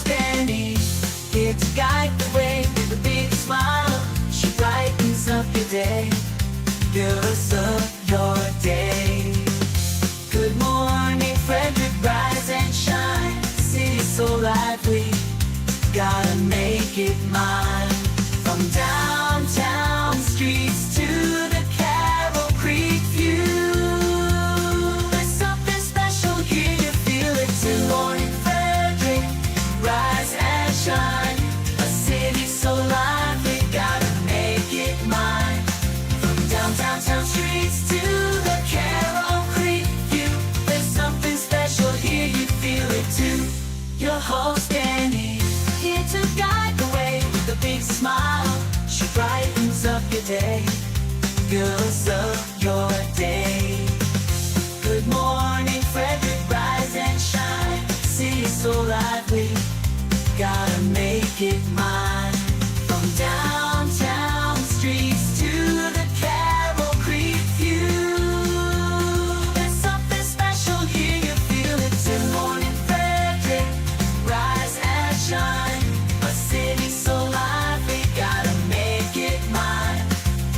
host Annie, here to guide the way with a big smile. She brightens up your day, fills up your day. Good morning Frederick, rise and shine. City so lively, gotta make it mine. From downtown streets to the Carroll Creek view, there's something special here, you feel it too. Good morning Frederick, rise and shine. A city so lively, gotta make it mine. From downtown streets to the Carroll Creek view, there's something special here, you feel it too. Your host Annie, here to guide the way with a big smile. She brightens up your day, fills up your day. Good morning Frederick, rise and shine. City so lively, gotta make it mine. From downtown streets to the Carroll Creek view, there's something special here, you feel it too. Good morning Frederick, rise and shine. A city so lively, gotta make it mine.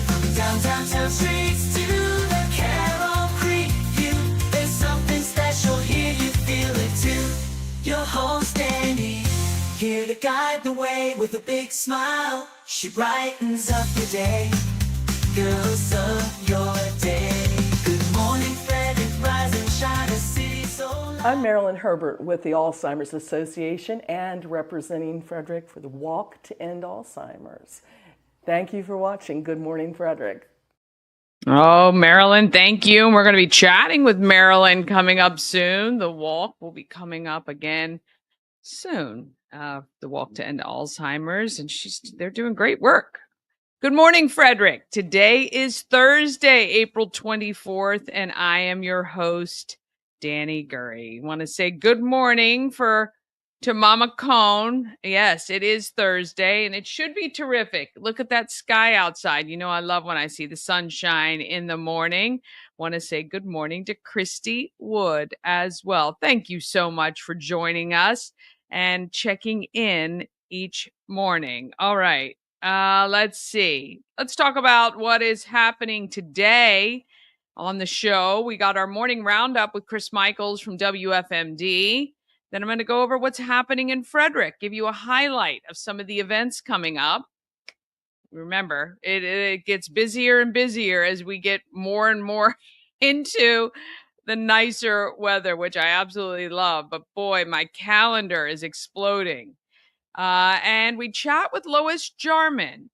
From downtown streets to the Carroll Creek view, there's something special here, you feel it too. Your host Annie, here to guide the way with a big smile. She brightens up your day, fills up your day. Good morning Frederick, rise and shine. A city so lively. I'm Marilyn Herbert with the Alzheimer's Association and representing Frederick for the Walk to End Alzheimer's. Thank you for watching Good Morning Frederick. Oh, Marilyn, thank you. And we're going to be chatting with Marilyn coming up soon. The walk will be coming up again soon. The Walk to End Alzheimer's, and they're doing great work. Good morning, Frederick. Today is Thursday, April 24th, and I am your host, Danny Gurry. Want to say good morning to Mama Cone. Yes, it is Thursday, and it should be terrific. Look at that sky outside. You know, I love when I see the sunshine in the morning. Want to say good morning to Christy Wood as well. Thank you so much for joining us and checking in each morning. All right, let's see. Let's talk about what is happening today on the show. We got our morning roundup with Chris Michaels from WFMD. Then I'm going to go over what's happening in Frederick, give you a highlight of some of the events coming up. Remember, it gets busier and busier as we get more and more into the nicer weather, which I absolutely love. But boy, my calendar is exploding. And we chat with Lois Jarman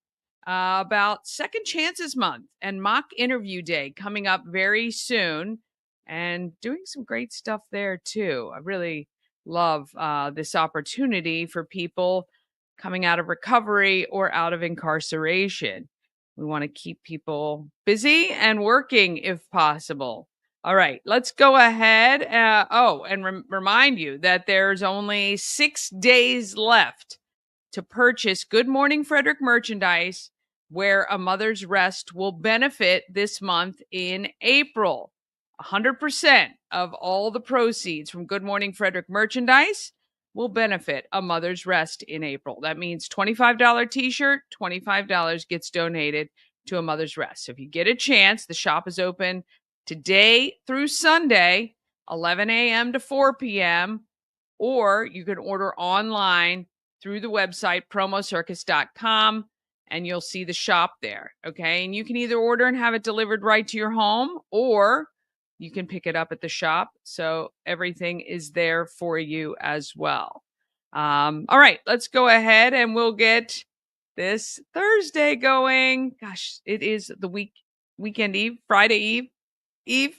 about Second Chances Month and mock interview day coming up very soon, and doing some great stuff there too. I really love this opportunity for people coming out of recovery or out of incarceration. We want to keep people busy and working if possible. All right, let's go ahead. And remind you that there's only 6 days left to purchase Good Morning Frederick merchandise, where A Mother's Rest will benefit this month in April. 100% of all the proceeds from Good Morning Frederick merchandise will benefit A Mother's Rest in April. That means $25 t-shirt, $25 gets donated to A Mother's Rest. So if you get a chance, the shop is open today through Sunday, 11 a.m. to 4 p.m., or you can order online through the website promocircus.com, and you'll see the shop there, okay? And you can either order and have it delivered right to your home, or you can pick it up at the shop. So everything is there for you as well. All right, let's go ahead and we'll get this Thursday going. Gosh, it is the weekend eve, Friday Eve.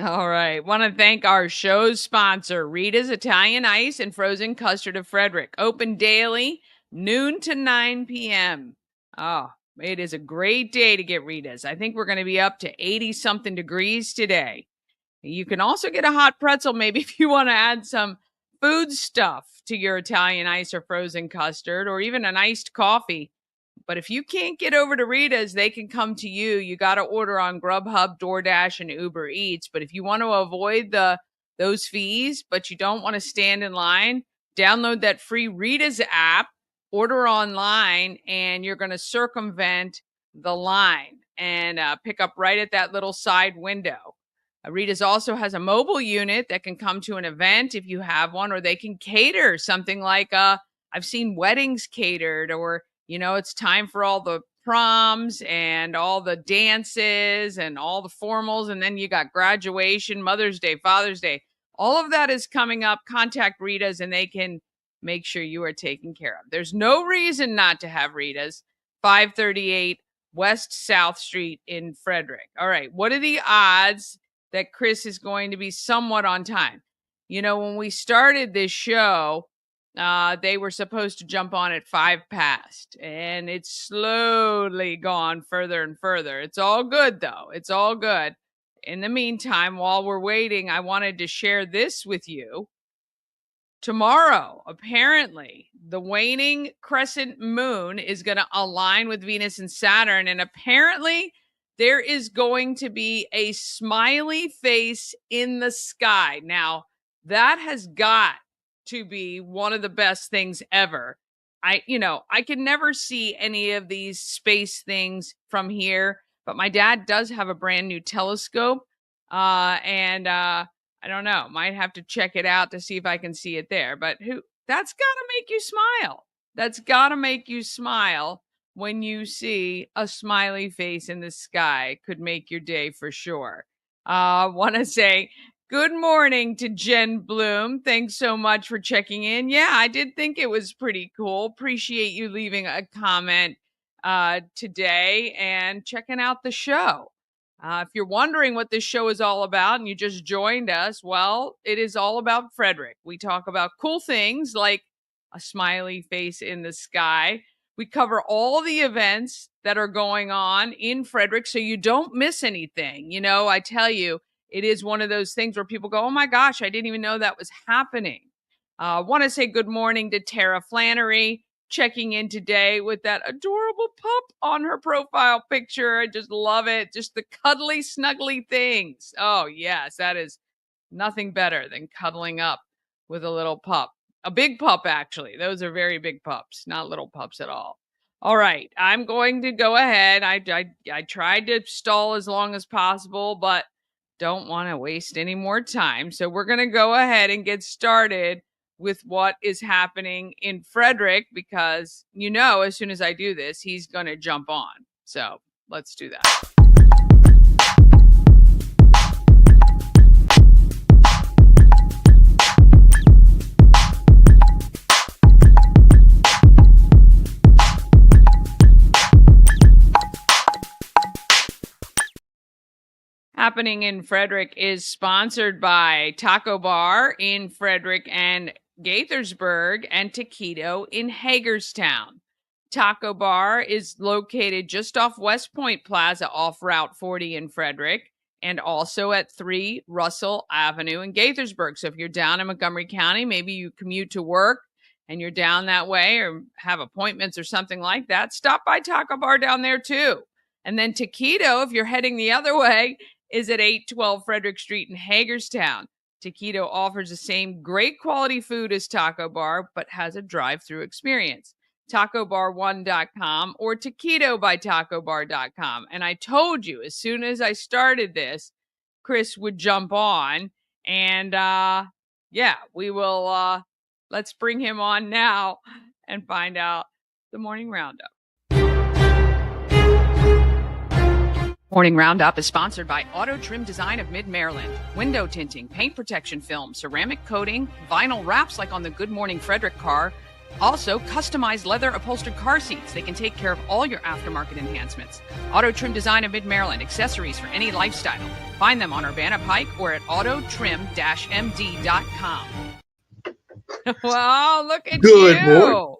All right. Want to thank our show's sponsor, Rita's Italian Ice and Frozen Custard of Frederick. Open daily, noon to 9 p.m. Oh, it is a great day to get Rita's. I think we're going to be up to 80-something degrees today. You can also get a hot pretzel maybe if you want to add some food stuff to your Italian ice or frozen custard, or even an iced coffee. But if you can't get over to Rita's, they can come to you. You got to order on Grubhub, DoorDash, and Uber Eats. But if you want to avoid those fees, but you don't want to stand in line, download that free Rita's app, order online, and you're going to circumvent the line and pick up right at that little side window. Rita's also has a mobile unit that can come to an event if you have one, or they can cater something like I've seen weddings catered, or it's time for all the proms and all the dances and all the formals. And then you got graduation, Mother's Day, Father's Day. All of that is coming up. Contact Rita's and they can make sure you are taken care of. There's no reason not to have Rita's. 538 West South Street in Frederick. All right. What are the odds that Chris is going to be somewhat on time? When we started this show, they were supposed to jump on at 5 past, and it's slowly gone further and further. It's all good, though. It's all good. In the meantime, while we're waiting, I wanted to share this with you. Tomorrow, apparently, the waning crescent moon is going to align with Venus and Saturn, and apparently there is going to be a smiley face in the sky. Now, that has got to be one of the best things ever. I can never see any of these space things from here, but my dad does have a brand new telescope. And I don't know, might have to check it out to see if I can see it there, but that's gotta make you smile. That's gotta make you smile when you see a smiley face in the sky. Could make your day for sure. Want to say good morning to Jen Bloom. Thanks so much for checking in. Yeah, I did think it was pretty cool. Appreciate you leaving a comment today and checking out the show. If you're wondering what this show is all about and you just joined us, well, it is all about Frederick. We talk about cool things like a smiley face in the sky. We cover all the events that are going on in Frederick so you don't miss anything. I tell you, it is one of those things where people go, oh my gosh, I didn't even know that was happening. I want to say good morning to Tara Flannery, checking in today with that adorable pup on her profile picture. I just love it. Just the cuddly, snuggly things. Oh, yes, that is nothing better than cuddling up with a little pup. A big pup, actually. Those are very big pups, not little pups at all. All right, I'm going to go ahead. I tried to stall as long as possible, but don't want to waste any more time. So we're going to go ahead and get started with what is happening in Frederick, because as soon as I do this, he's going to jump on. So let's do that. Happening in Frederick is sponsored by Taco Bar in Frederick and Gaithersburg and Taquito in Hagerstown. Taco Bar is located just off West Point Plaza off Route 40 in Frederick, and also at 3 Russell Avenue in Gaithersburg. So if you're down in Montgomery County, maybe you commute to work and you're down that way or have appointments or something like that, stop by Taco Bar down there too. And then Taquito, if you're heading the other way, is at 812 Frederick Street in Hagerstown. Taquito offers the same great quality food as Taco Bar, but has a drive-through experience. TacoBar1.com or TaquitoByTacoBar.com. And I told you, as soon as I started this, Chris would jump on. And we will, let's bring him on now and find out the morning roundup. Morning Roundup is sponsored by Auto Trim Design of Mid-Maryland. Window tinting, paint protection film, ceramic coating, vinyl wraps like on the Good Morning Frederick car, Also, customized leather upholstered car seats. They can take care of all your aftermarket enhancements. Auto Trim Design of Mid-Maryland. Accessories for any lifestyle. Find them on Urbana Pike or at autotrim-md.com. Wow, look at you.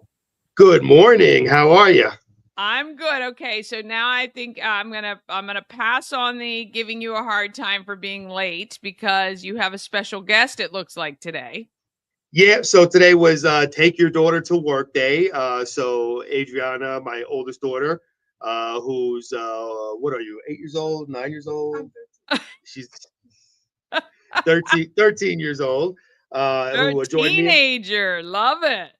Good morning. How are you? I'm good. Okay, so now I think I'm gonna pass on the giving you a hard time for being late because you have a special guest, it looks like, today. Yeah, so today was take your daughter to work day. So Adriana, my oldest daughter, who's what are you, 8 years old, 9 years old? She's 13 years old, You're a who joined me. teenager. Love it.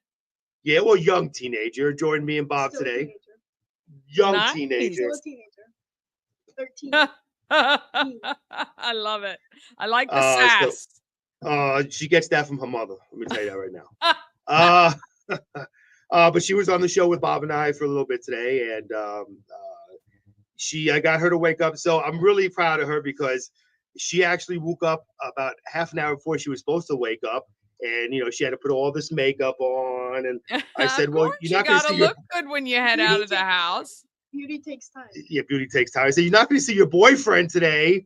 Yeah, well, young teenager, joined me and Bob Still a today. teenager. Young Nice. teenager. Still a teenager. 13. I love it. I like the So sass. she gets that from her mother. Let me tell you that right now. But she was on the show with Bob and I for a little bit today, and I got her to wake up. So I'm really proud of her because she actually woke up about half an hour before she was supposed to wake up, and she had to put all this makeup on. And I said, Of "Well, course, you're you not going to gotta see your look good when you head out of the house. Beauty takes time. yeah, beauty takes time." I said, "You're not going to see your boyfriend today."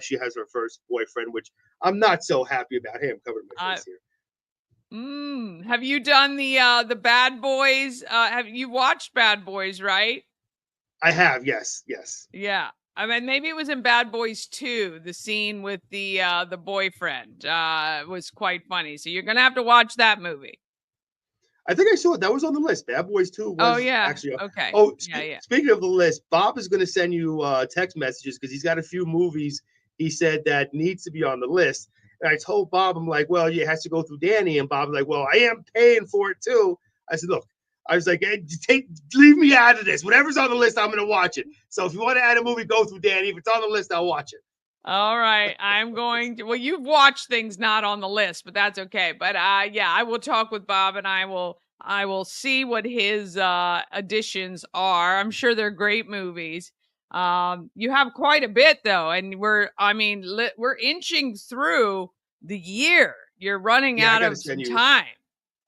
She has her first boyfriend, which I'm not so happy about him. Covering my face here. Have you done the Bad Boys? Have you watched Bad Boys, right? I have, yes. Yeah. I mean, maybe it was in Bad Boys 2, the scene with the boyfriend was quite funny. So you're gonna have to watch that movie. I think I saw it. That was on the list. Bad Boys 2 Oh was yeah. actually. Okay. Oh, Yeah. speaking of the list, Bob is going to send you text messages because he's got a few movies he said that needs to be on the list. And I told Bob, I'm like, well, yeah, it has to go through Danny. And Bob's like, well, I am paying for it too. I said, look, I was like, hey, leave me out of this. Whatever's on the list, I'm going to watch it. So if you want to add a movie, go through Danny. If it's on the list, I'll watch it. All right. I'm going to, well, you've watched things not on the list, but that's okay. But yeah, I will talk with Bob and I will see what his additions are. I'm sure they're great movies. You have quite a bit though, and we're inching through the year. You're running out of some time.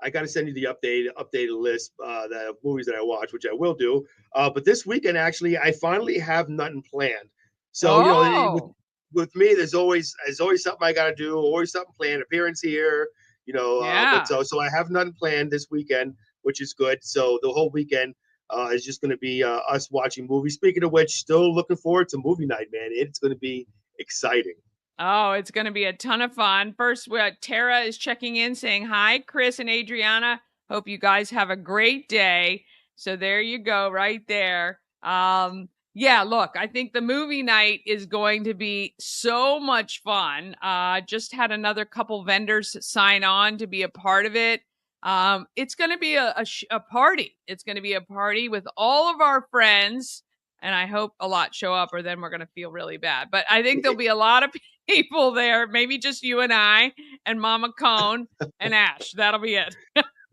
I got to send you the updated list the movies that I watch, which I will do. But this weekend, actually, I finally have nothing planned. So with me, there's always something I got to do, always something planned, appearance here. But so I have nothing planned this weekend, which is good. So the whole weekend is just going to be us watching movies. Speaking of which, still looking forward to movie night, man. It's going to be exciting. Oh, it's going to be a ton of fun. First, Tara is checking in saying, hi, Chris and Adriana. Hope you guys have a great day. So there you go, right there. Yeah, look, I think the movie night is going to be so much fun. Just had another couple vendors sign on to be a part of it. It's going to be a party. It's going to be a party with all of our friends. And I hope a lot show up, or then we're going to feel really bad. But I think there'll be a lot of people there, maybe just you and I and Mama Cone and Ash. That'll be it.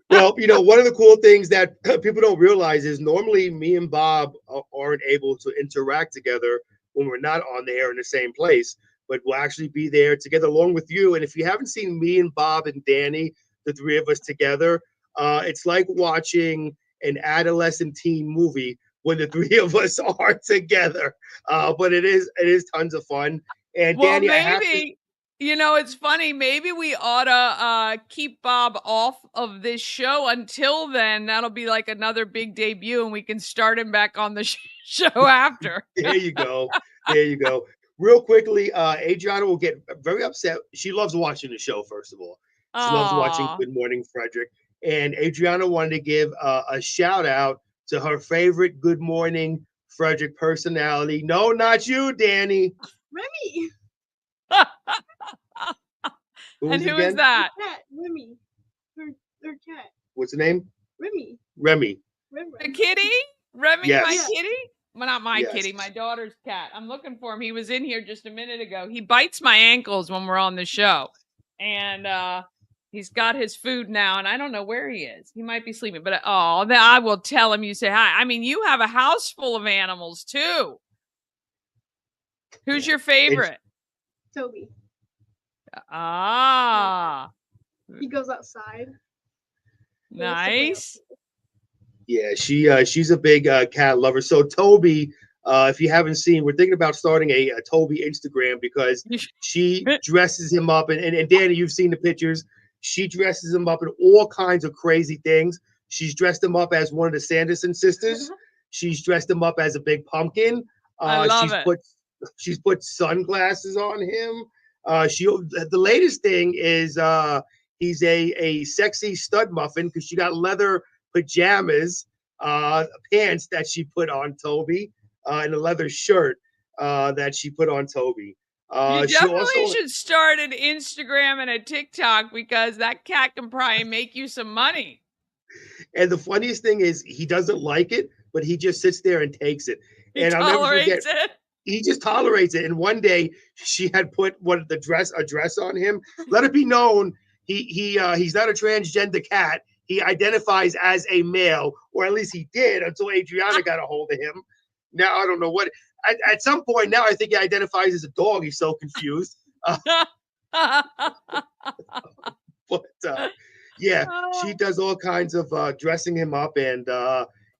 Well, one of the cool things that people don't realize is normally me and Bob aren't able to interact together when we're not on the air in the same place, but we'll actually be there together along with you. And if you haven't seen me and Bob and Danny, the three of us together, it's like watching an adolescent teen movie when the three of us are together. But it is tons of fun. And well, Danny, maybe, it's funny. Maybe we ought to keep Bob off of this show until then. That'll be like another big debut, and we can start him back on the show after. There you go. Real quickly, Adriana will get very upset. She loves watching the show, first of all. She loves watching Good Morning Frederick. And Adriana wanted to give a shout out to her favorite Good Morning Frederick personality. No, not you, Danny. Remy. And who is that? Cat. Remy. Her cat. What's the name? Remy. The kitty? Remy, yes. my kitty? Well, not my kitty, my daughter's cat. I'm looking for him. He was in here just a minute ago. He bites my ankles when we're on the show. And he's got his food now, and I don't know where he is. He might be sleeping, but then I will tell him you say hi. I mean, you have a house full of animals too. Who's your favorite? Toby. Ah. He goes outside. Nice. Yeah, she's a big cat lover. So Toby, if you haven't seen, we're thinking about starting a Toby Instagram because she dresses him up, and Danny, you've seen the pictures. She dresses him up in all kinds of crazy things. She's dressed him up as one of the Sanderson sisters. She's dressed him up as a big pumpkin. I love it. She's put sunglasses on him. The latest thing is he's a sexy stud muffin because she got leather pajamas, pants that she put on Toby, and a leather shirt that she put on Toby. You She definitely also, should start an Instagram and a TikTok because that cat can probably make you some money. and the funniest thing is he doesn't like it, but he just sits there and takes it. He And I'll never forget, tolerates it. he just tolerates it. And one day she had put a dress on him. Let it be known he's not a transgender cat. He identifies as a male, or at least he did until Adriana got a hold of him. Now I don't know what. At some point now, I think he identifies as a dog. He's so confused. But yeah, she does all kinds of dressing him up, and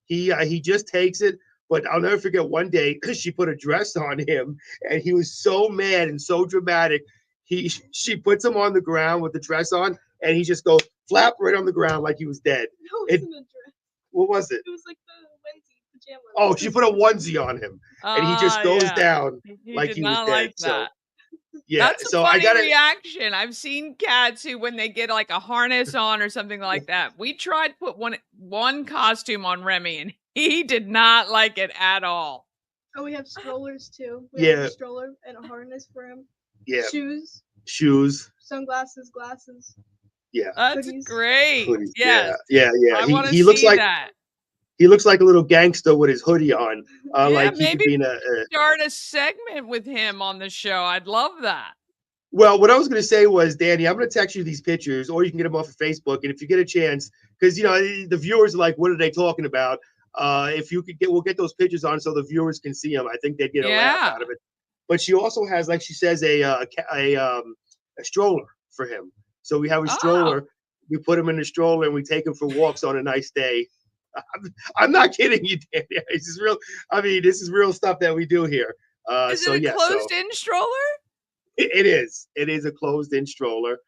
he just takes it. But I'll never forget one day she put a dress on him, and he was so mad and so dramatic. She puts him on the ground with the dress on, and he just goes flap right on the ground like he was dead. No, it wasn't a dress. What was it? It was like the onesie pajama. Oh, she put a onesie on him, and he just goes down like he was dead. Like that. Yeah, That's a so funny I got reaction. I've seen cats who, when they get like a harness on or something like that, we tried to put one costume on Remy, and he did not like it at all. Oh, we have strollers too. We have a stroller and a harness for him. Yeah. Shoes. Sunglasses, glasses. Yeah. That's hoodies. Great. Hoodies. Yes. Yeah. He looks like that. He looks like a little gangster with his hoodie on. Like he could maybe be in start a segment with him on the show. I'd love that. Well, what I was going to say was, Danny, I'm going to text you these pictures, or you can get them off of Facebook. And if you get a chance, because the viewers are like, what are they talking about? If you could we'll get those pictures on so the viewers can see them. I think they'd get a laugh out of it. But she also has, like she says, a stroller for him. So we have a stroller. We put him in the stroller and we take him for walks on a nice day. I'm not kidding you, Danny. This is real. I mean, this is real stuff that we do here. Is it a closed-in stroller? It is. It is a closed-in stroller.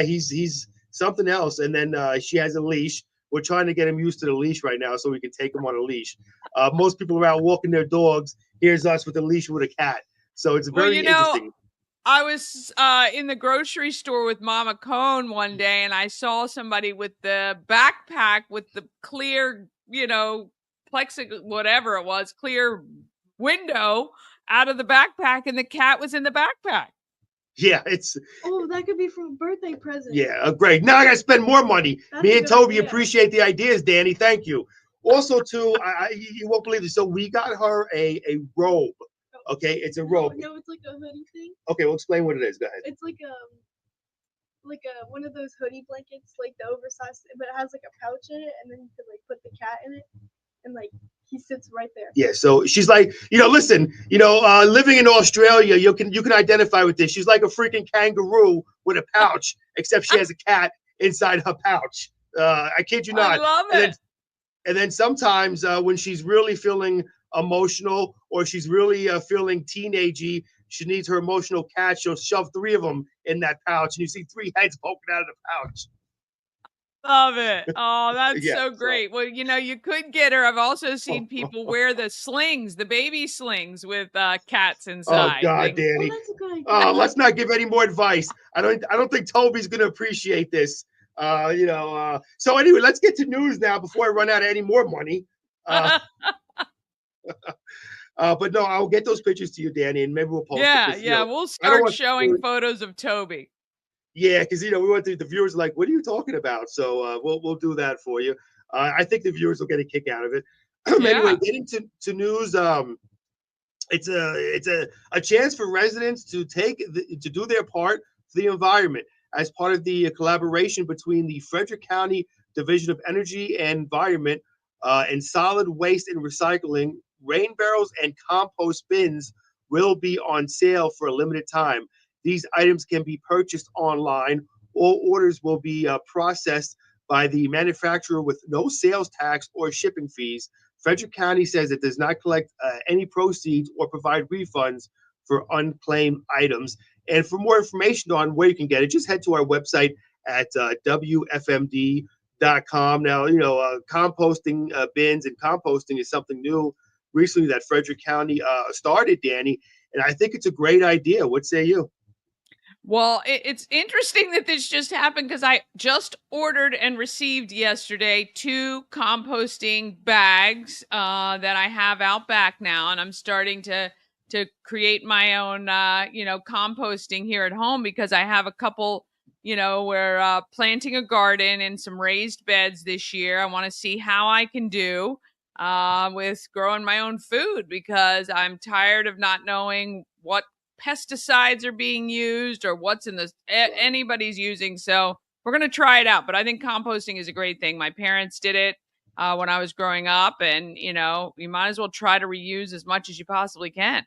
He's something else. And then she has a leash. We're trying to get him used to the leash right now so we can take him on a leash. Most people around walking their dogs. Here's us with a leash with a cat. So it's very interesting. I was in the grocery store with Mama Cone one day, and I saw somebody with the backpack with the clear, plexiglass, whatever it was, clear window out of the backpack, and the cat was in the backpack. Yeah, that could be from a birthday present. Yeah, great. Now I gotta spend more money. Me and Toby appreciate the ideas, Danny. Thank you. Also, too, you won't believe this. So we got her a robe. Okay, it's a robe. No, it's like a hoodie thing. Okay, well, explain what it is. Go ahead. It's like one of those hoodie blankets, like the oversized, but it has like a pouch in it, and then you could like put the cat in it, and like he sits right there. Yeah, so she's like, listen, living in Australia, you can identify with this. She's like a freaking kangaroo with a pouch, except she has a cat inside her pouch. I kid you not. I love it. And then sometimes when she's really feeling emotional or she's really feeling teenagey, she needs her emotional cat. She'll shove 3 of them in that pouch, and you see 3 heads poking out of the pouch. Love it. Oh, that's so great. Well, you could get her. I've also seen people wear the slings, the baby slings with cats inside. Oh God, Danny. That's a good idea. Let's not give any more advice. I don't think Toby's gonna appreciate this. So anyway, let's get to news now before I run out of any more money. But no, I'll get those pictures to you, Danny, and maybe we'll post it. We'll start showing photos of Toby. Yeah, because we want the viewers are like, what are you talking about? So we'll do that for you. I think the viewers will get a kick out of it. Anyway, getting to news. It's a chance for residents to do their part for the environment as part of the collaboration between the Frederick County Division of Energy and Environment and Solid Waste and Recycling. Rain barrels and compost bins will be on sale for a limited time. These items can be purchased online All orders will be processed by the manufacturer with no sales tax or shipping fees. Frederick County says it does not collect any proceeds or provide refunds for unclaimed items. And for more information on where you can get it, just head to our website at WFMD.com. Now, composting bins and composting is something new recently that Frederick County started, Danny. And I think it's a great idea. What say you? Well, it's interesting that this just happened because I just ordered and received yesterday 2 composting bags that I have out back now, and I'm starting to create my own composting here at home because I have a couple. We're planting a garden and some raised beds this year. I want to see how I can do with growing my own food because I'm tired of not knowing what pesticides are being used or what's in this anybody's using. So we're going to try it out. But I think composting is a great thing. My parents did it when I was growing up. And, you might as well try to reuse as much as you possibly can.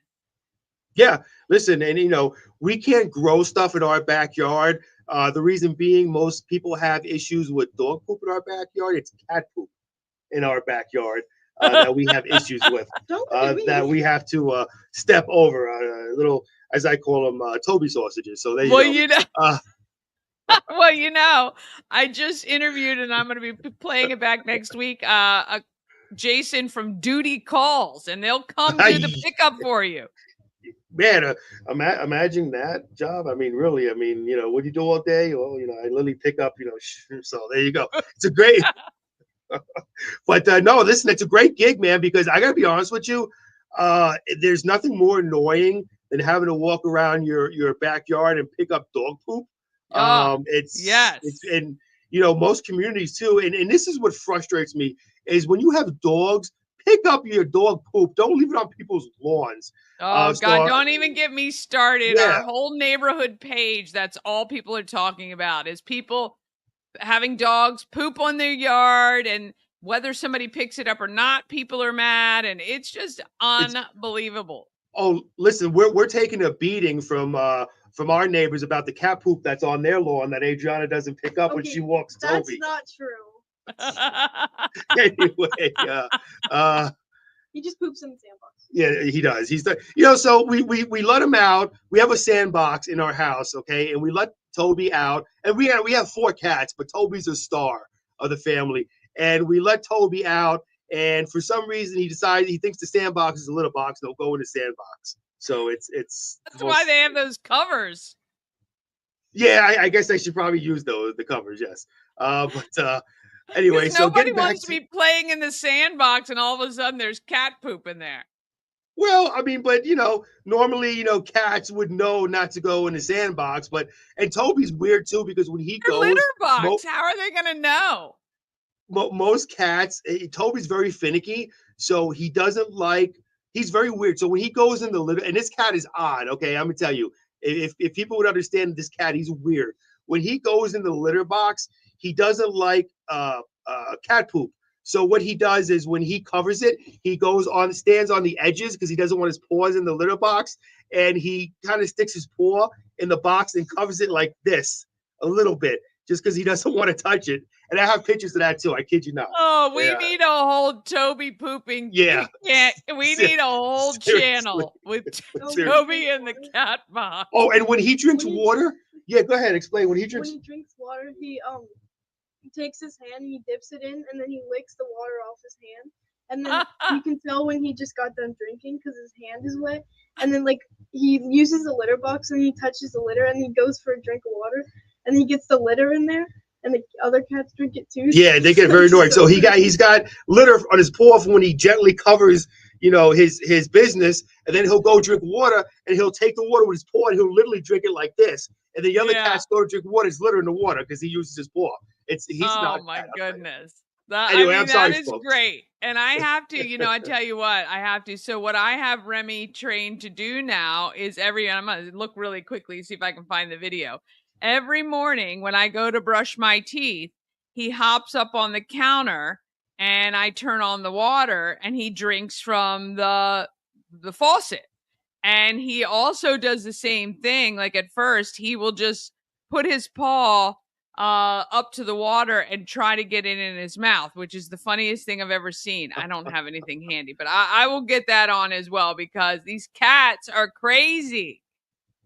Yeah, listen, and we can't grow stuff in our backyard. The reason being, most people have issues with dog poop in our backyard. It's cat poop in our backyard that we have issues with. That we have to step over a little, as I call them, Toby sausages. So there you go. Well, I just interviewed, and I'm going to be playing it back next week. Jason from Duty Calls, and they'll come do the pickup for you. Man, imagine that job. I mean, really. I mean, what do you do all day? Well, I literally pick up. So there you go. It's a great. But no, listen, it's a great gig, man. Because I gotta be honest with you, there's nothing more annoying than having to walk around your backyard and pick up dog poop. And most communities too, and this is what frustrates me is when you have dogs, pick up your dog poop. Don't leave it on people's lawns. Oh God, don't even get me started. Yeah. Our whole neighborhood page, that's all people are talking about is people having dogs poop on their yard, and whether somebody picks it up or not, people are mad, and it's just unbelievable. Listen, we're taking a beating from our neighbors about the cat poop that's on their lawn that Adriana doesn't pick up when she walks Toby. That's not true. Anyway, he just poops in the sandbox. Yeah, he does. So we let him out. We have a sandbox in our house, okay, and we let Toby out, and we have 4 cats, but Toby's a star of the family, and we let Toby out, and for some reason he thinks the sandbox is a litter box. They'll go in the sandbox. So it's that's why they have those covers. Yeah, I guess I should probably use the covers. Yes, but anyway, so nobody wants to be playing in the sandbox, and all of a sudden there's cat poop in there. Well, I mean, but normally, cats would know not to go in the sandbox, and Toby's weird too because when he goes litter box, how are they gonna know? Most cats, Toby's very finicky, so he doesn't like. He's very weird. So when he goes in the litter, and this cat is odd. Okay, I'm gonna tell you, if people would understand this cat, he's weird. When he goes in the litter box, he doesn't like cat poop. So what he does is when he covers it, he stands on the edges because he doesn't want his paws in the litter box, and he kind of sticks his paw in the box and covers it like this a little bit, just because he doesn't want to touch it. And I have pictures of that too. I kid you not. Oh, we need a whole Toby pooping. Yeah. We need a whole channel with Toby in the cat box. Oh, and when he drinks water, go ahead. Explain. When he drinks water, he takes his hand, he dips it in, and then he licks the water off his hand. And then you can tell when he just got done drinking because his hand is wet. And then he uses the litter box and he touches the litter and he goes for a drink of water and he gets the litter in there. And the other cats drink it too. Yeah, they get very annoying. So he's got litter on his paw when he gently covers, his business, and then he'll go drink water, and he'll take the water with his paw, and he'll literally drink it like this. And the other cats go to drink water, it's litter in the water because he uses his paw. He's not. Oh my goodness. Anyway, I'm sorry, that is great. And I have to, I tell you what, I have to. So what I have Remy trained to do now is I'm going to look really quickly, see if I can find the video. Every morning when I go to brush my teeth, he hops up on the counter and I turn on the water and he drinks from the faucet. And he also does the same thing. Like at first, he will just put his paw up to the water and try to get it in his mouth, which is the funniest thing I've ever seen. I don't have anything handy, but I will get that on as well because these cats are crazy.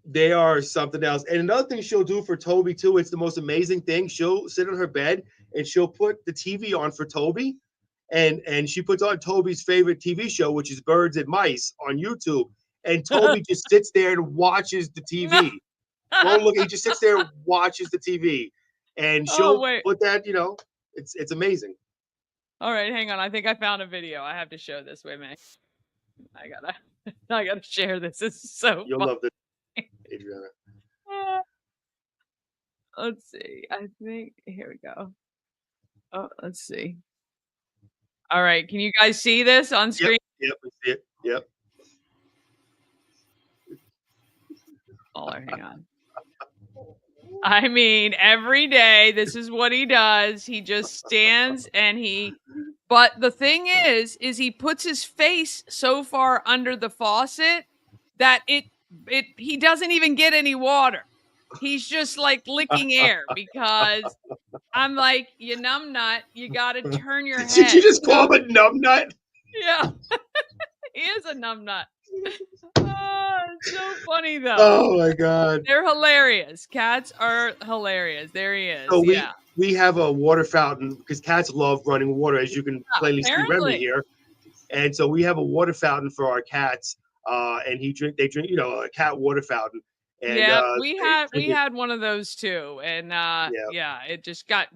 They are something else. And another thing she'll do for Toby too, it's the most amazing thing. She'll sit on her bed and she'll put the TV on for Toby. And she puts on Toby's favorite TV show, which is Birds and Mice on YouTube. And Toby just sits there and watches the TV. Won't look, he just sits there and watches the TV. And she'll put that, it's amazing. All right, hang on. I think I found a video. I have to show this. Wait a minute. I gotta share this. This is so You'll fun. love this, Adriana. Let's see. I think here we go. Oh, let's see. All right, can you guys see this on screen? Yep, we see it. Yep. Hang on. I mean, every day, this is what he does. He just stands and but the thing is he puts his face so far under the faucet that he doesn't even get any water. He's just like licking air because I'm like, you numbnut, you got to turn your head. Did you just call him a numbnut? Yeah. He is a numbnut. It's so funny though. Oh my God. They're hilarious. Cats are hilarious. There he is. So we have a water fountain because cats love running water, as you can plainly see Remy here. And so we have a water fountain for our cats. And they drink, a cat water fountain. And, we had one of those too. And it just got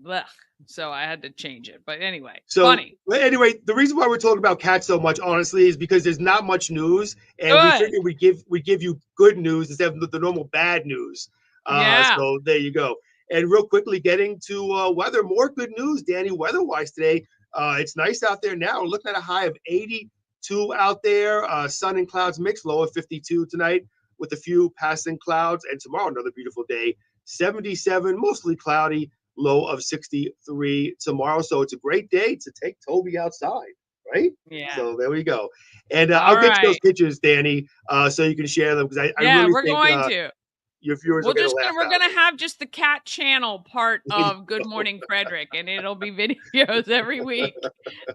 blech, so I had to change it. But anyway, funny. Anyway, the reason why we're talking about cats so much, honestly, is because there's not much news, and we figured we give you good news instead of the normal bad news. So there you go. And real quickly, getting to weather, more good news, Danny, weather-wise today. It's nice out there now. We're looking at a high of 82 out there. Sun and clouds mixed, low of 52 tonight, with a few passing clouds, and tomorrow another beautiful day, 77, mostly cloudy, low of 63 tomorrow. So it's a great day to take Toby outside, right? Yeah. So there we go. And I'll get you those pictures, Danny, so you can share them, because I really think going to. Your viewers are going to laugh. We're going to have just the cat channel part of Good Morning Frederick, and it'll be videos every week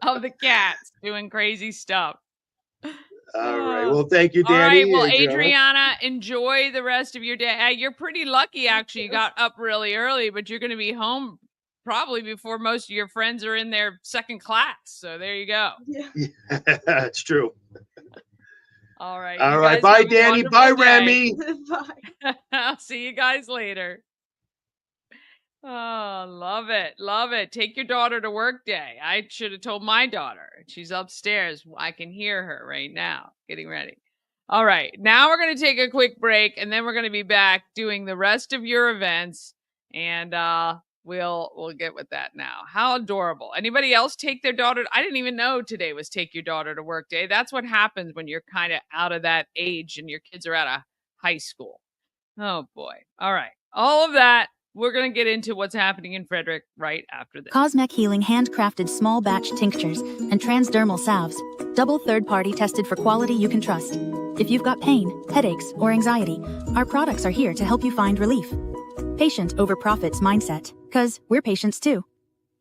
of the cats doing crazy stuff. All right. Well, thank you, Danny. All right. Well, Adriana, enjoy the rest of your day. You're pretty lucky, actually. You got up really early, but you're going to be home probably before most of your friends are in their second class. So there you go. Yeah. It's true. All right. All right. Bye, Danny. Bye, Remy. Bye. I'll see you guys later. Oh, love it. Love it. Take your daughter to work day. I should have told my daughter. She's upstairs. I can hear her right now getting ready. All right. Now we're going to take a quick break, and then we're going to be back doing the rest of your events, and we'll get with that now. How adorable. Anybody else take their daughter? I didn't even know today was take your daughter to work day. That's what happens when you're kind of out of that age and your kids are out of high school. Oh, boy. All right. All of that. We're going to get into what's happening in Frederick right after this. Cosmec Healing handcrafted small batch tinctures and transdermal salves, double third-party tested for quality you can trust. If you've got pain, headaches, or anxiety, our products are here to help you find relief. Patient over profits mindset, 'cause we're patients too.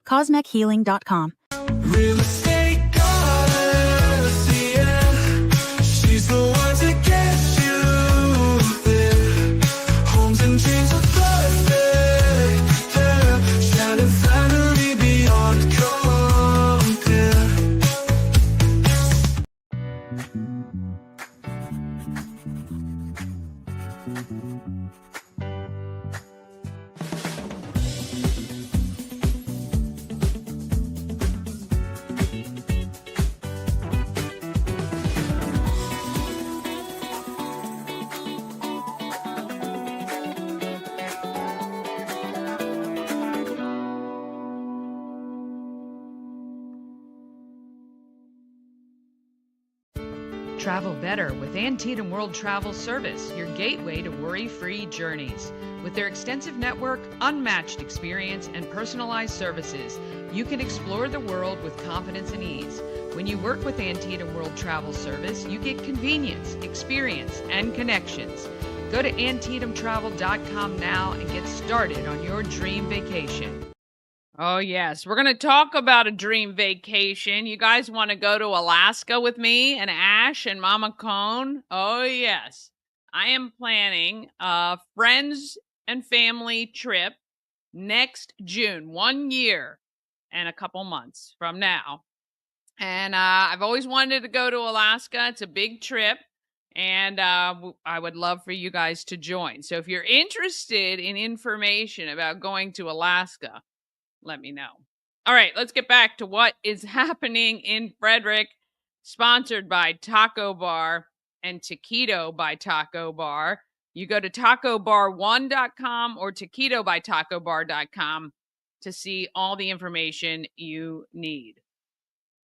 CosmecHealing.com. Real estate goddess, yeah. She's the one to get you there. Homes and dreams are perfect, yeah. Shining finally beyond compare. Travel better with Antietam World Travel Service, your gateway to worry-free journeys. With their extensive network, unmatched experience, and personalized services, you can explore the world with confidence and ease. When you work with Antietam World Travel Service, you get convenience, experience, and connections. Go to AntietamTravel.com now and get started on your dream vacation. Oh, yes. We're going to talk about a dream vacation. You guys want to go to Alaska with me and Ash and Mama Cone? Oh, yes. I am planning a friends and family trip next June, 1 year and a couple months from now. And I've always wanted to go to Alaska. It's a big trip. And I would love for you guys to join. So if you're interested in information about going to Alaska, let me know. All right, let's get back to what is happening in Frederick, sponsored by Taco Bar and Taquito by Taco Bar. You go to tacobar1.com or taquitobytacobar.com to see all the information you need.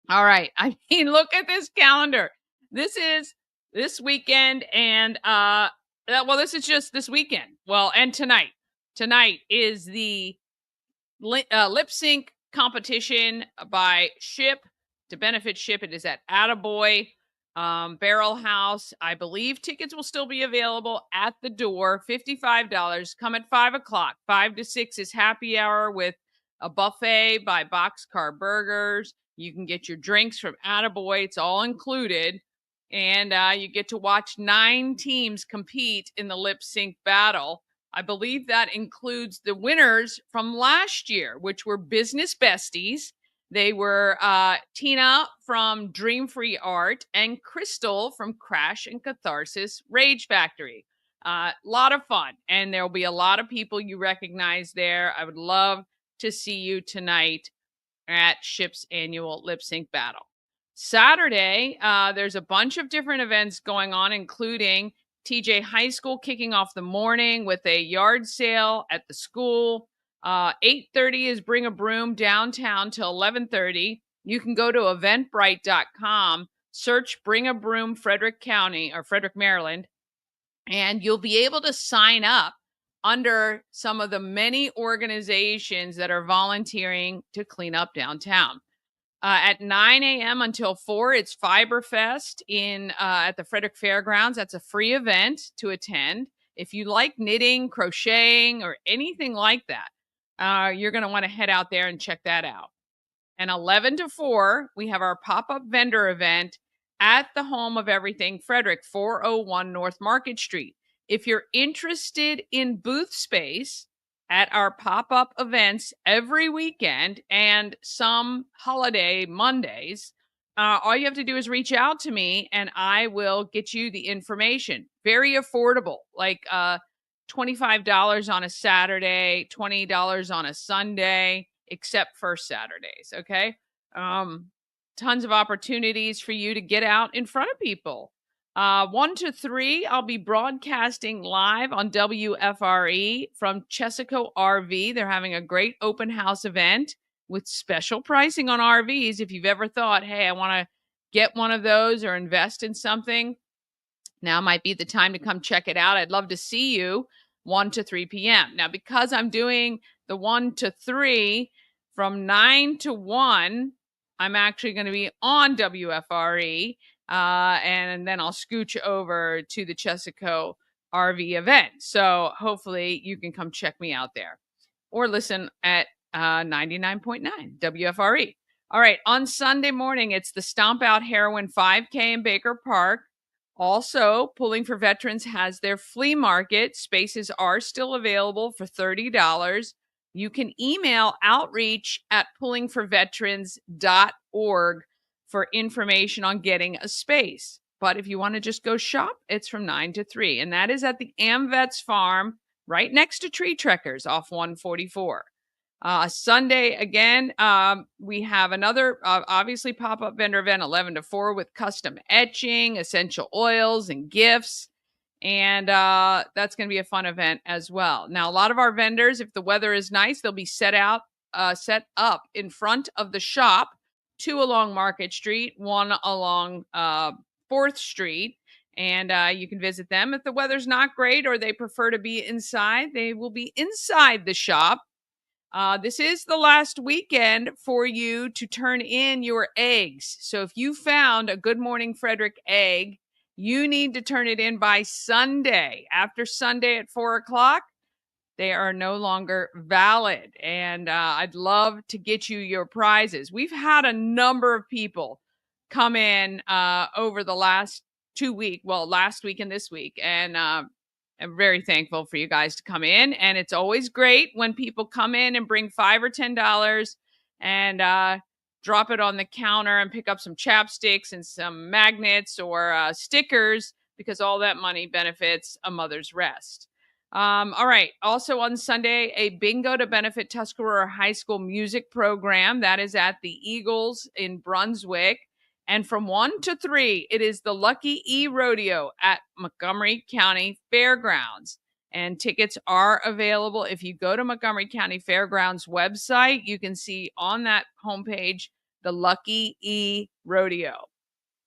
All right. I mean, look at this calendar. This is this weekend and well, this is just this weekend. Well, and tonight. Tonight is the lip sync competition by Ship to benefit Ship. It is at Attaboy Barrel House. I believe tickets will still be available at the door. $55. Come at 5 o'clock. 5 to 6 is happy hour with a buffet by Boxcar Burgers. You can get your drinks from Attaboy. It's all included. And you get to watch 9 teams compete in the lip sync battle. I believe that includes the winners from last year, which were Business Besties. They were Tina from Dream Free Art and Crystal from Crash and Catharsis Rage Factory. A lot of fun. And there will be a lot of people you recognize there. I would love to see you tonight at Ship's annual lip sync battle. Saturday, there's a bunch of different events going on, including TJ High School kicking off the morning with a yard sale at the school. 8:30 is Bring a Broom downtown till 11:30. You can go to eventbrite.com, search Bring a Broom Frederick County or Frederick, Maryland, and you'll be able to sign up under some of the many organizations that are volunteering to clean up downtown. At 9 a.m. until 4, it's Fiberfest at the Frederick Fairgrounds. That's a free event to attend. If you like knitting, crocheting, or anything like that, you're going to want to head out there and check that out. And 11 to 4, we have our pop-up vendor event at the home of everything Frederick, 401 North Market Street. If you're interested in booth space at our pop-up events every weekend and some holiday Mondays, all you have to do is reach out to me and I will get you the information. Very affordable, like $25 on a Saturday, $20 on a Sunday, except for Saturdays, okay? Tons of opportunities for you to get out in front of people. 1 to 3, I'll be broadcasting live on WFRE from Chesaco RV. They're having a great open house event with special pricing on RVs. If you've ever thought, hey, I want to get one of those or invest in something, now might be the time to come check it out. I'd love to see you 1 to 3 p.m. Now, because I'm doing the 1 to 3 from 9 to 1, I'm actually going to be on WFRE. And then I'll scooch over to the Chesaco RV event. So hopefully you can come check me out there or listen at 99.9 WFRE. All right. On Sunday morning, it's the Stomp Out Heroin 5K in Baker Park. Also, Pulling for Veterans has their flea market. Spaces are still available for $30. You can email outreach@pullingforveterans.org for information on getting a space. But if you want to just go shop, it's from 9 to 3. And that is at the AmVets Farm right next to Tree Trekkers off 144. Sunday, again, we have another, obviously, pop-up vendor event, 11 to 4 with custom etching, essential oils, and gifts. And that's going to be a fun event as well. Now, a lot of our vendors, if the weather is nice, they'll be set up in front of the shop, 2 along Market Street, 1 along 4th Street. And you can visit them. If the weather's not great or they prefer to be inside, they will be inside the shop. This is the last weekend for you to turn in your eggs. So if you found a Good Morning Frederick egg You need to turn it in by Sunday. After Sunday at 4 o'clock, they are no longer valid. And I'd love to get you your prizes. We've had a number of people come in over the last 2 weeks, well, last week and this week. And I'm very thankful for you guys to come in. And it's always great when people come in and bring $5 or $10 and drop it on the counter and pick up some chapsticks and some magnets or stickers, because all that money benefits A Mother's Rest. All right. Also on Sunday, a bingo to benefit Tuscarora High School music program. That is at the Eagles in Brunswick. And from 1 to 3, it is the Lucky E Rodeo at Montgomery County Fairgrounds. And tickets are available. If you go to Montgomery County Fairgrounds website, you can see on that homepage the Lucky E Rodeo.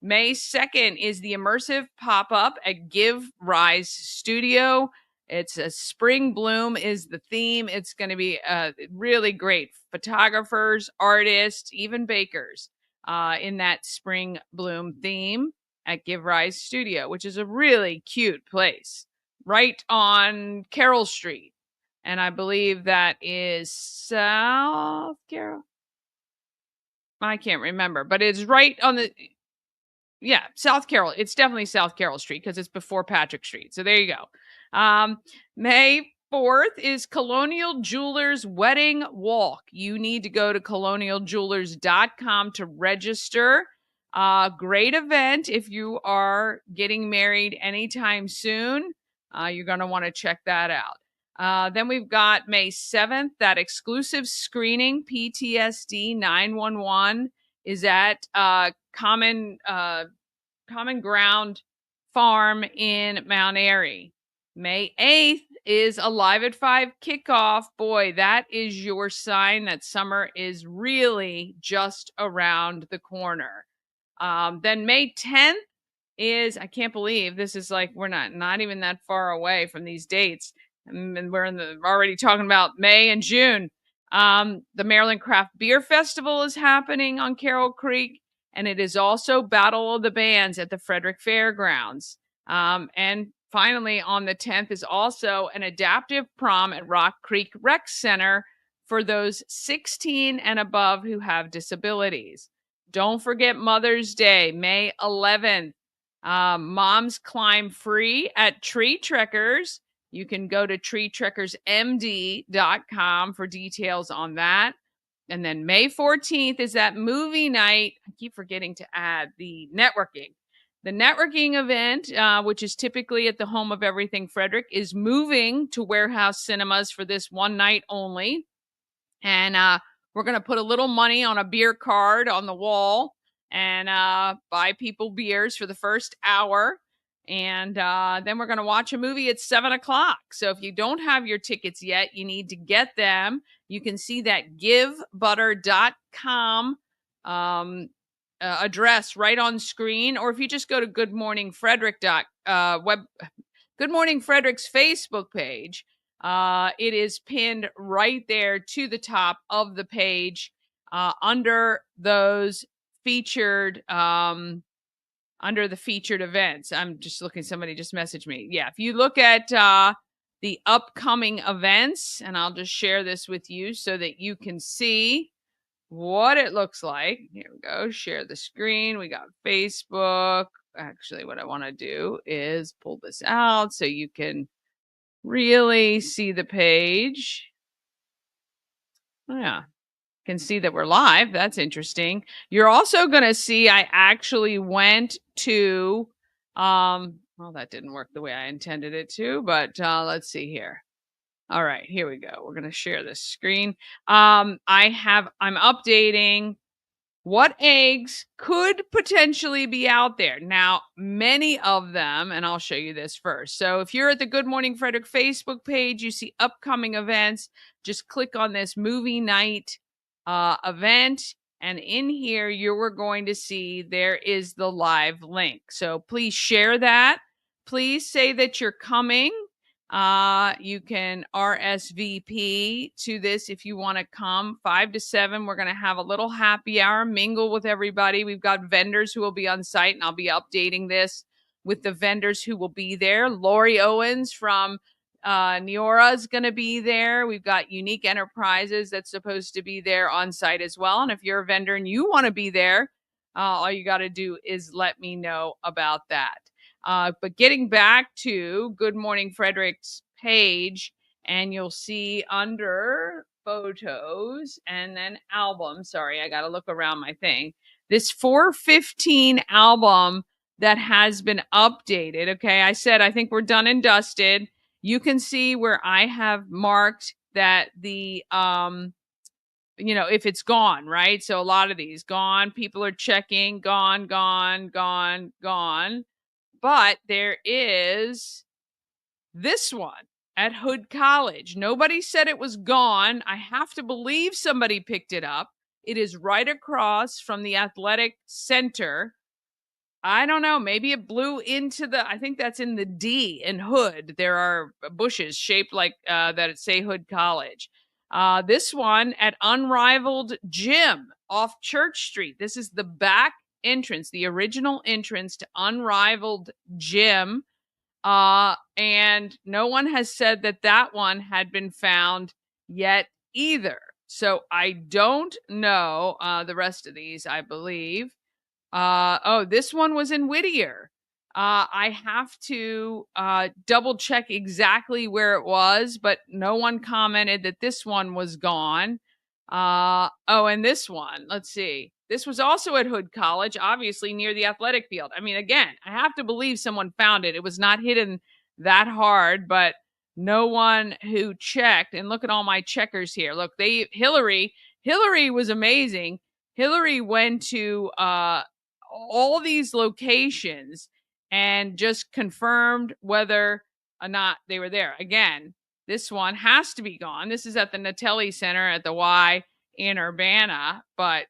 May 2nd is the immersive pop-up at Give Rise Studio. It's a spring bloom is the theme. It's going to be really great. Photographers, artists, even bakers in that spring bloom theme at Give Rise Studio, which is a really cute place right on Carroll Street. And I believe that is South Carroll. I can't remember, but it's right on the... Yeah, South Carroll. It's definitely South Carroll Street because it's before Patrick Street. So there you go. May 4th is Colonial Jewelers Wedding Walk. You need to go to colonialjewelers.com to register. Great event if you are getting married anytime soon. You're going to want to check that out. Then we've got May 7th, that exclusive screening, PTSD 911, is at Common Ground Farm in Mount Airy. May 8th is a Live at 5 kickoff. Boy, that is your sign that summer is really just around the corner. Then May 10th is, I can't believe this is like, we're not even that far away from these dates. And we're already talking about May and June. The Maryland Craft Beer Festival is happening on Carroll Creek, and it is also Battle of the Bands at the Frederick Fairgrounds. And finally, on the 10th is also an adaptive prom at Rock Creek Rec Center for those 16 and above who have disabilities. Don't forget Mother's Day, May 11th. Moms Climb Free at Tree Trekkers. You can go to treetrekkersmd.com for details on that. And then May 14th is that movie night. I keep forgetting to add the networking. The networking event, which is typically at the home of Everything Frederick, is moving to Warehouse Cinemas for this one night only. And we're going to put a little money on a beer card on the wall and buy people beers for the first hour. And then we're going to watch a movie at 7 o'clock. So if you don't have your tickets yet, you need to get them. You can see that givebutter.com address right on screen. Or if you just go to Good Morning Frederick Good Morning Frederick's Facebook page, it is pinned right there to the top of the page under those featured under the featured events. I'm just looking, somebody just messaged me. Yeah, if you look at the upcoming events, and I'll just share this with you so that you can see what it looks like. Here we go, share the screen. We got Facebook. Actually, what I want to do is pull this out so you can really see the page. Oh, yeah. Can see that we're live. That's interesting. You're also going to see I actually went to well, that didn't work the way I intended it to, but let's see here. All right, here we go. We're going to share this screen. I'm updating what eggs could potentially be out there. Now, many of them, and I'll show you this first. So if you're at the Good Morning Frederick Facebook page, you see upcoming events, just click on this movie night event. And in here, you're going to see there is the live link. So please share that. Please say that you're coming. You can RSVP to this if you want to come. 5 to 7, we're going to have a little happy hour, mingle with everybody. We've got vendors who will be on site, and I'll be updating this with the vendors who will be there. Lori Owens from Neora is going to be there. We've got Unique Enterprises that's supposed to be there on site as well. And if you're a vendor and you want to be there, all you got to do is let me know about that. But getting back to Good Morning Frederick's page, and you'll see under photos and then album. Sorry, I got to look around my thing. This 415 album that has been updated. Okay, I said I think we're done and dusted. You can see where I have marked that the if it's gone, right? So a lot of these gone, people are checking, gone, gone, gone, gone. But there is this one at Hood College. Nobody said it was gone. I have to believe somebody picked it up. It is right across from the athletic center. I don't know. Maybe it blew into I think that's in the D in Hood. There are bushes shaped like that say Hood College. This one at Unrivaled Gym off Church Street. This is the back entrance, the original entrance to Unrivaled Gym. And no one has said that one had been found yet either. So I don't know the rest of these, I believe. This one was in Whittier. I have to double check exactly where it was, but no one commented that this one was gone. And this one, let's see. This was also at Hood College, obviously near the athletic field. I mean, again, I have to believe someone found it. It was not hidden that hard, but no one who checked. And look at all my checkers here. Look, Hillary was amazing. Hillary went to all these locations and just confirmed whether or not they were there. Again, this one has to be gone. This is at the Natelli Center at the Y in Urbana, but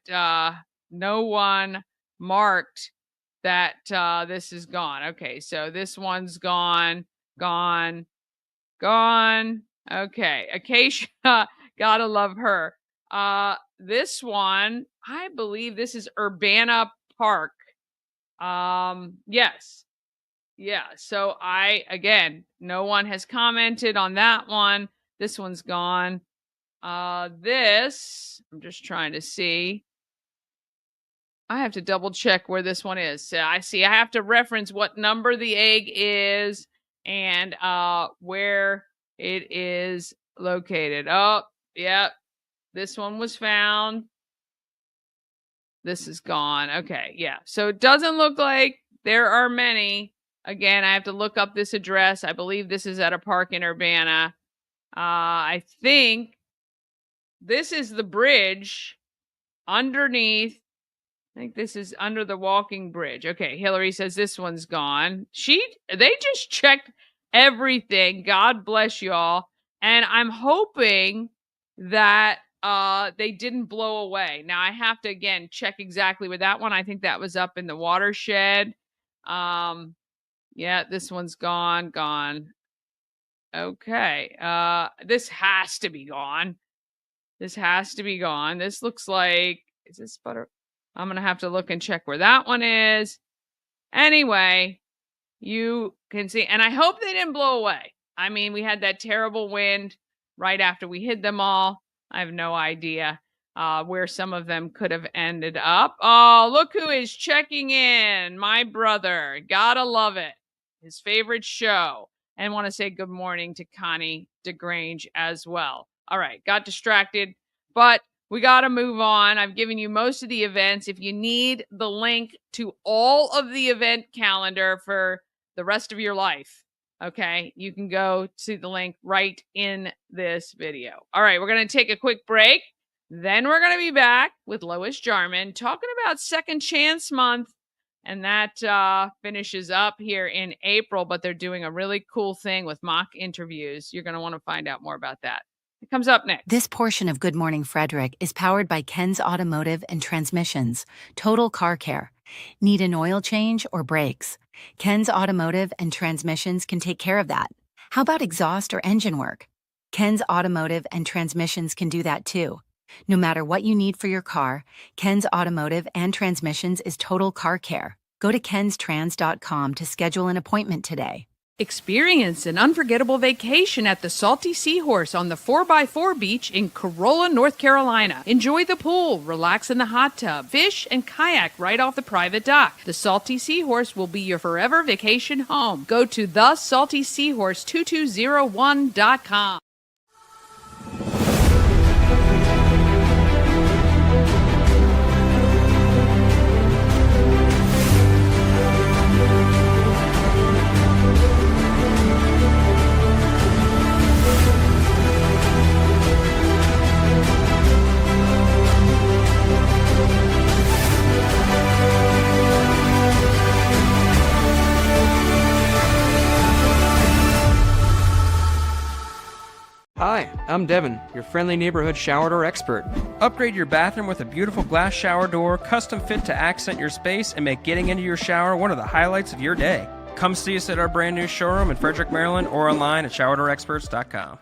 no one marked that this is gone. Okay, so this one's gone. Okay, Acacia, gotta love her. This one, I believe this is Urbana Park. Yes. Yeah. So no one has commented on that one. This one's gone. I'm just trying to see. I have to double check where this one is. So I have to reference what number the egg is and where it is located. Oh, yeah. This one was found. This is gone. Okay, yeah. So it doesn't look like there are many. Again, I have to look up this address. I believe this is at a park in Urbana. I think this is the bridge underneath. I think this is under the walking bridge. Okay, Hillary says this one's gone. They just checked everything. God bless y'all. And I'm hoping that they didn't blow away. Now I have to again check exactly with that one. I think that was up in the watershed. Yeah, this one's gone. Okay. This has to be gone. This looks like, is this butter? I'm gonna have to look and check where that one is. Anyway, you can see, and I hope they didn't blow away. I mean, we had that terrible wind right after we hid them all. I have no idea where some of them could have ended up. Oh, look who is checking in. My brother. Gotta love it. His favorite show. And want to say good morning to Connie DeGrange as well. All right, got distracted, but we got to move on. I've given you most of the events. If you need the link to all of the event calendar for the rest of your life, okay, you can go to the link right in this video. All right, we're going to take a quick break. Then we're going to be back with Lois Jarman talking about Second Chance Month. And that finishes up here in April, but they're doing a really cool thing with mock interviews. You're going to want to find out more about that. It comes up next. This portion of Good Morning Frederick is powered by Ken's Automotive and Transmissions, Total Car Care. Need an oil change or brakes? Ken's Automotive and Transmissions can take care of that. How about exhaust or engine work? Ken's Automotive and Transmissions can do that too. No matter what you need for your car, Ken's Automotive and Transmissions is Total Car Care. Go to kenstrans.com to schedule an appointment today. Experience an unforgettable vacation at the Salty Seahorse on the 4x4 beach in Corolla, North Carolina. Enjoy the pool, relax in the hot tub, fish, and kayak right off the private dock. The Salty Seahorse will be your forever vacation home. Go to thesaltyseahorse2201.com. Hi, I'm Devin, your friendly neighborhood shower door expert. Upgrade your bathroom with a beautiful glass shower door, custom fit to accent your space and make getting into your shower one of the highlights of your day. Come see us at our brand new showroom in Frederick, Maryland, or online at showerdoorexperts.com.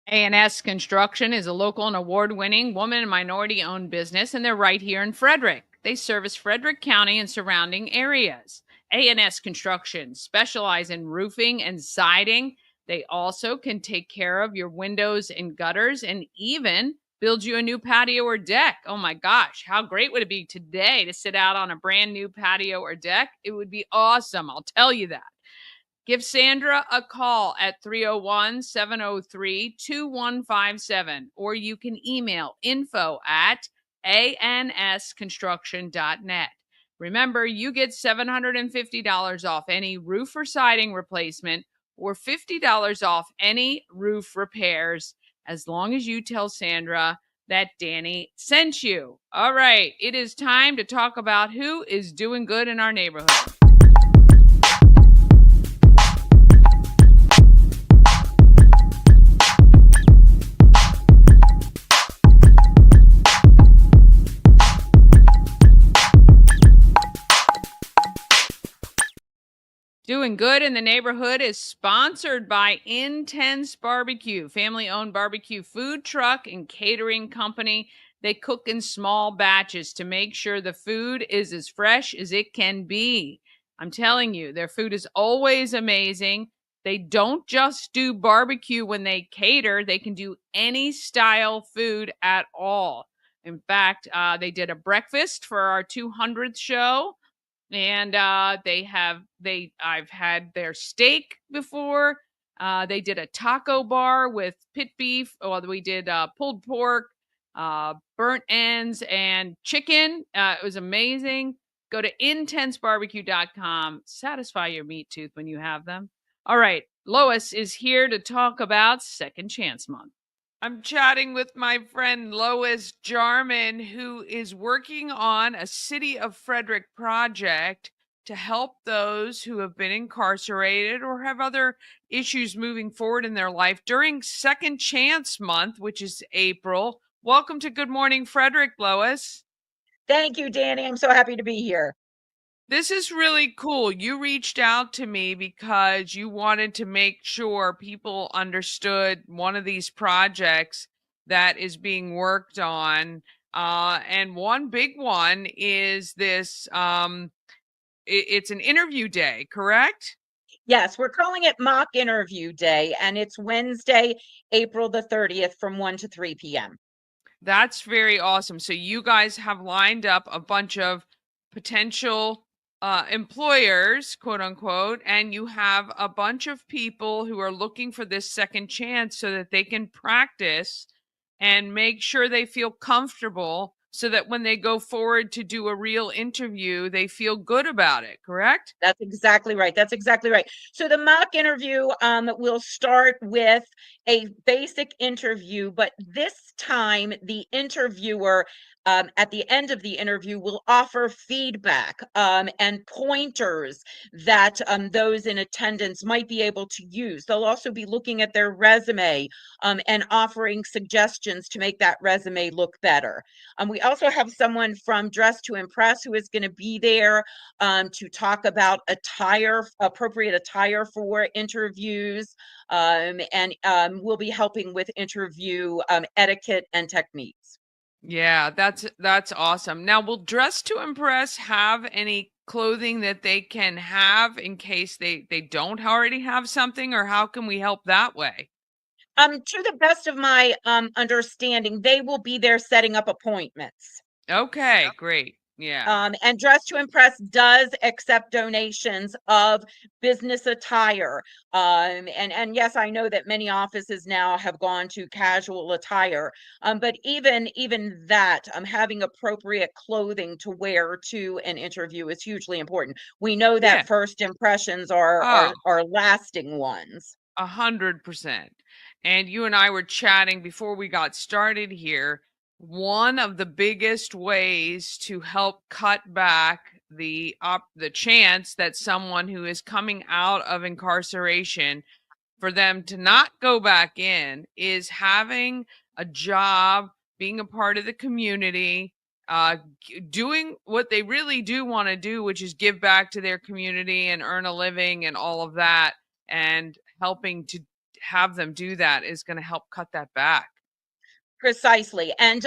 A&S Construction is a local and award-winning woman and minority-owned business, and they're right here in Frederick. They service Frederick County and surrounding areas. A&S Construction specialize in roofing and siding. They also can take care of your windows and gutters and even build you a new patio or deck. Oh my gosh, how great would it be today to sit out on a brand new patio or deck? It would be awesome, I'll tell you that. Give Sandra a call at 301-703-2157, or you can email info@ansconstruction.net. Remember, you get $750 off any roof or siding replacement or $50 off any roof repairs as long as you tell Sandra that Danny sent you. All right, it is time to talk about who is doing good in our neighborhood. Doing Good in the Neighborhood is sponsored by Intense Barbecue, family-owned barbecue food truck and catering company. They cook in small batches to make sure the food is as fresh as it can be. I'm telling you, their food is always amazing. They don't just do barbecue when they cater. They can do any style food at all. In fact, they did a breakfast for our 200th show. And I've had their steak before. They did a taco bar with pit beef. Well, we did pulled pork, burnt ends, and chicken. It was amazing. Go to intensebarbecue.com. Satisfy your meat tooth when you have them. All right, Lois is here to talk about Second Chance Month. I'm chatting with my friend Lois Jarman, who is working on a City of Frederick project to help those who have been incarcerated or have other issues moving forward in their life during Second Chance Month, which is April. Welcome to Good Morning Frederick, Lois. Thank you, Danny. I'm so happy to be here. This is really cool. You reached out to me because you wanted to make sure people understood one of these projects that is being worked on. And one big one is this, it's an interview day, correct? Yes, we're calling it Mock Interview Day, and it's Wednesday, April the 30th from 1 to 3 p.m. That's very awesome. So you guys have lined up a bunch of potential employers, quote unquote, and you have a bunch of people who are looking for this second chance so that they can practice and make sure they feel comfortable so that when they go forward to do a real interview, they feel good about it, correct? That's exactly right. That's exactly right. So the mock interview will start with a basic interview, but this time the interviewer at the end of the interview will offer feedback and pointers that those in attendance might be able to use. They'll also be looking at their resume and offering suggestions to make that resume look better. We also have someone from Dress to Impress who is going to be there to talk about appropriate attire for interviews, and we'll be helping with interview etiquette and techniques. Yeah, that's awesome. Now, will Dress to Impress have any clothing that they can have in case they don't already have something, or how can we help that way? To the best of my understanding, they will be there setting up appointments. Okay, great. Yeah. And Dress to Impress does accept donations of business attire. And yes, I know that many offices now have gone to casual attire. But even that, having appropriate clothing to wear to an interview is hugely important. We know Yeah. that first impressions are Oh, lasting ones. 100%. And you and I were chatting before we got started here. One of the biggest ways to help cut back the chance that someone who is coming out of incarceration for them to not go back in is having a job, being a part of the community, doing what they really do want to do, which is give back to their community and earn a living and all of that. And helping to have them do that is going to help cut that back. Precisely. And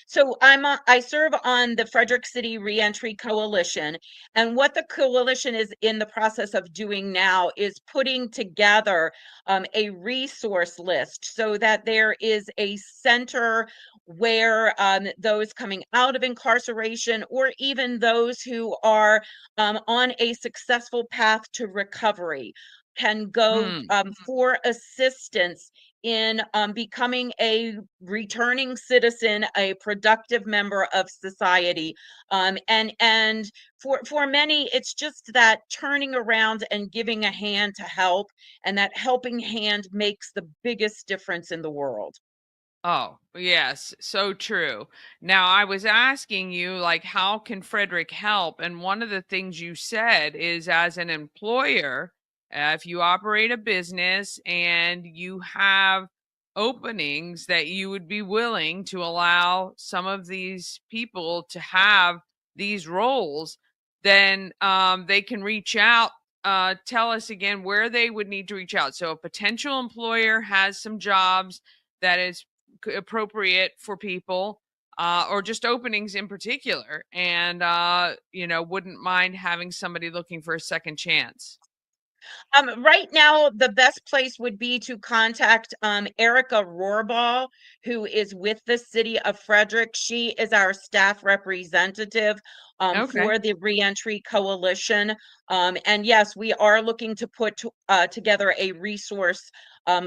so I serve on the Frederick City Reentry Coalition. And what the coalition is in the process of doing now is putting together a resource list so that there is a center where those coming out of incarceration, or even those who are on a successful path to recovery, can go Hmm. for assistance in becoming a returning citizen, a productive member of society. And for many, it's just that turning around and giving a hand to help, and that helping hand makes the biggest difference in the world. Oh, yes, so true. Now, I was asking you, like, how can Frederick help? And one of the things you said is, as an employer, if you operate a business and you have openings, that you would be willing to allow some of these people to have these roles, then they can reach out. Tell us again where they would need to reach out. So, a potential employer has some jobs that is appropriate for people, or just openings in particular, and wouldn't mind having somebody looking for a second chance. Right now, the best place would be to contact Erica Rohrball, who is with the city of Frederick. She is our staff representative Okay. for the Reentry Coalition. And yes, we are looking to put together a resource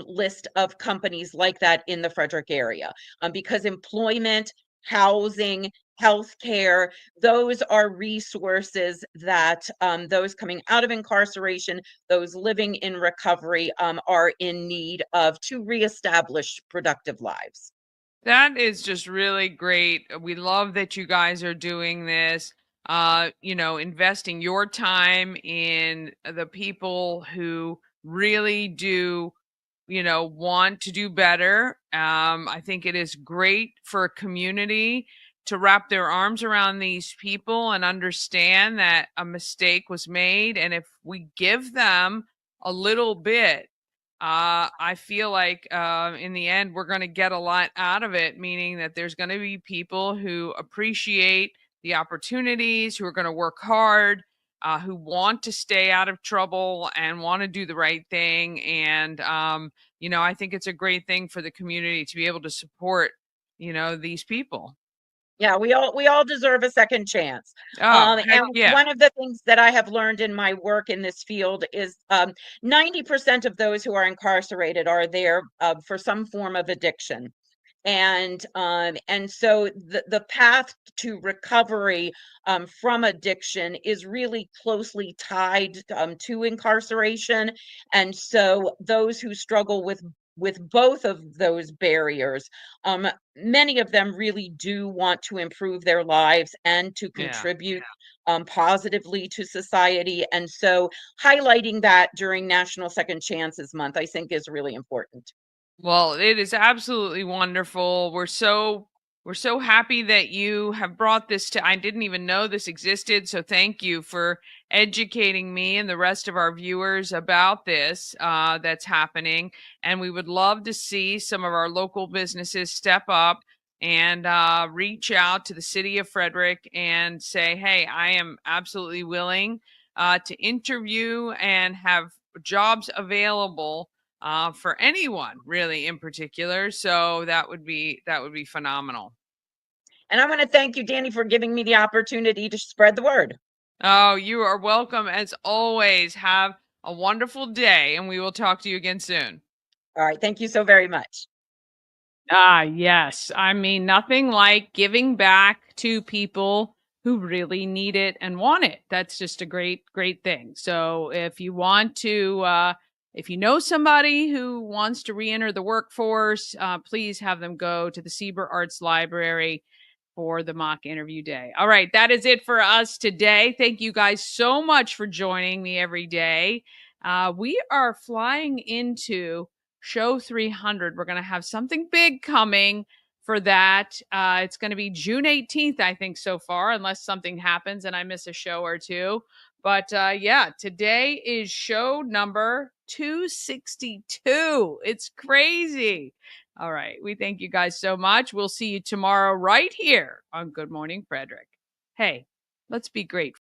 list of companies like that in the Frederick area, because employment, housing, healthcare, those are resources that those coming out of incarceration, those living in recovery, are in need of to reestablish productive lives. That is just really great. We love that you guys are doing this. Investing your time in the people who really do, want to do better. I think it is great for a community to wrap their arms around these people and understand that a mistake was made. And if we give them a little bit, I feel like in the end, we're going to get a lot out of it, meaning that there's going to be people who appreciate the opportunities, who are going to work hard, who want to stay out of trouble and want to do the right thing. And, I think it's a great thing for the community to be able to support, these people. Yeah, we all deserve a second chance. Oh, heck And yeah. one of the things that I have learned in my work in this field is 90% of those who are incarcerated are there for some form of addiction. And so the path to recovery from addiction is really closely tied to incarceration. And so those who struggle with both of those barriers, many of them really do want to improve their lives and to Yeah. contribute positively to society. And so highlighting that during National Second Chances Month, I think, is really important. Well, it is absolutely wonderful. We're so happy that you have brought this to I didn't even know this existed, so thank you for educating me and the rest of our viewers about this that's happening. And we would love to see some of our local businesses step up and reach out to the city of Frederick and say, hey, I am absolutely willing to interview and have jobs available for anyone really in particular. So that would be phenomenal. And I want to thank you, Danny, for giving me the opportunity to spread the word. Oh, you are welcome. As always, have a wonderful day, and we will talk to you again soon. All right. Thank you so very much. Yes. I mean, nothing like giving back to people who really need it and want it. That's just a great, great thing. So if you want to, if you know somebody who wants to re-enter the workforce, please have them go to the Sieber Arts Library for the mock interview day. All right, that is it for us today. Thank you guys so much for joining me every day. We are flying into show 300. We're going to have something big coming for that. It's going to be June 18th, I think, so far, unless something happens and I miss a show or two. But yeah, today is show number 262. It's crazy. All right. We thank you guys so much. We'll see you tomorrow right here on Good Morning Frederick. Hey, let's be grateful.